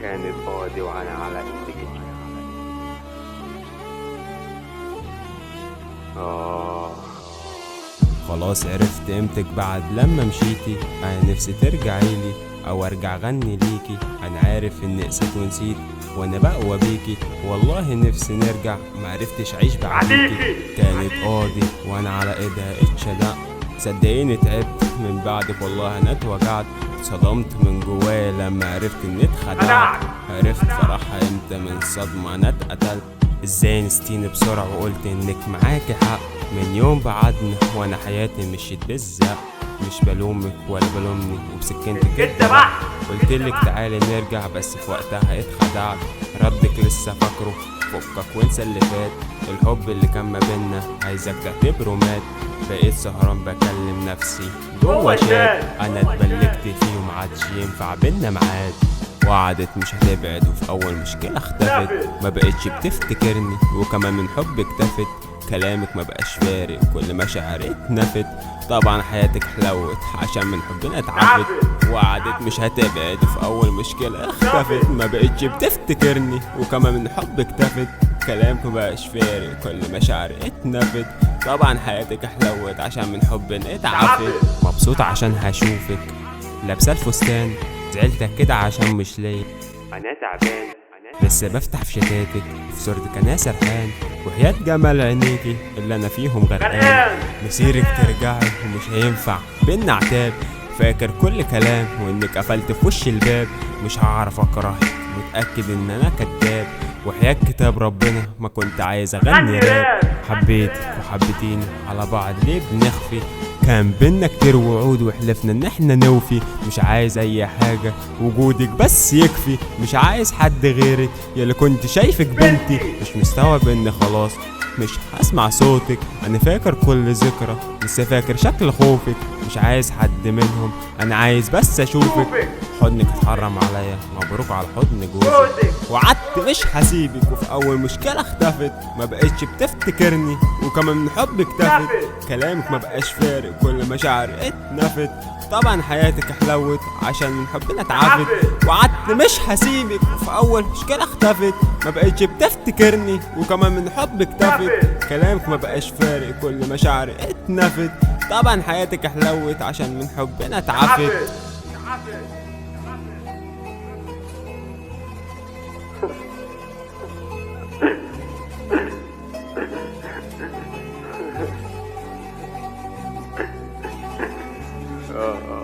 كانت فاضي وانا على ايدك. خلاص عرفت قيمتك بعد لما مشيتي. انا نفسي ترجعيلي او ارجع غني ليكي. انا عارف اني قسيت ونسيت وانا بقوى بيكي. والله نفسي نرجع معرفتش اعيش بعديكي. كانت قاضي وانا على ايدها اتشدقت. صدقيني تعبت من بعدك والله انا اتوجعت. صدمت من جوايا لما عرفت اني اتخدعت. عرفت فرحها امتى من صدمة انا اتقتلت. ازاي نستيني بسرعة وقلت انك معاكي حق. من يوم بعدنا وانا حياتي مشيت بالزق. مش بلومك ولا بلومني وبسكنتك اتدبحت. قلتلك تعالي نرجع بس في وقتها اتخدعت. ردك لسه فاكره فكك وانسى اللي فات. الحب اللي كان ما بينا عايزك تعتبره مات. بقيت سهران بكلم نفسي جوا شات. انا اتبلكت فيه ومعادش ينفع بينا ميعاد. وعدت مش هتبعد وفي اول مشكلة اختفت. ما بقتش بتفتكرني وكمان من حب اكتفت. كلامك ما بقاش فارق كل مشاعري اتنفت. طبعا حياتك حلوت عشان من حبنا اتعفت. وعدت مش هتبعد وفي اول مشكلة اختفت. ما بقتش بتفتكرني وكمان من حب اكتفت. كلامك ما بقاش فارق كل مشاعري اتنفت. طبعا حياتك حلوت عشان من حبنا اتعفت. مبسوط عشان هشوفك لابسه الفستان. زعلتك كده عشان مش ليا انا تعبان لسه بفتح في شتاتك. في صورتك انا سرحان وحياة جمال عينيكي اللي انا فيهم غرقان. مسيرك ترجعي ومش هينفع بينا عتاب. فاكر كل كلام وانك قفلت في وش الباب. مش هعرف اكرهك متأكد ان انا كداب. وحياة كتاب ربنا ما كنت عايز اغني راب. حبيتك وحبيتيني على بعض ليه بنخفي. كان بينا كتير وعود وحلفنا ان احنا نوفي. مش عايز اي حاجة وجودك بس يكفي. مش عايز حد غيرك ياللي كنت شايفك بنتي. مش مستوعب ان خلاص مش هسمع صوتك. انا فاكر كل ذكرى لسه فاكر شكل خوفك. مش عايز حد منهم انا عايز بس اشوفك. حضنك اتحرم عليا مبروك على حضن جوزك. وعدت مش هسيبك وفي اول مشكلة اختفت. ما بقتش بتفتكرني وكمان من حب اكتفت. كلامك ما بقاش فارق كل مشاعر اتنفت. طبعا حياتك حلوت عشان من حبنا اتعفت. وعدت مش هسيبك وفي اول مشكلة اختفت. ما بقتش بتفتكرني وكمان من حب اكتفت. كلامك ما بقاش فارق كل مشاعر اتنفت. طبعا حياتك حلوت عشان من حبنا اتعفت. Ha ha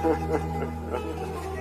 ha ha.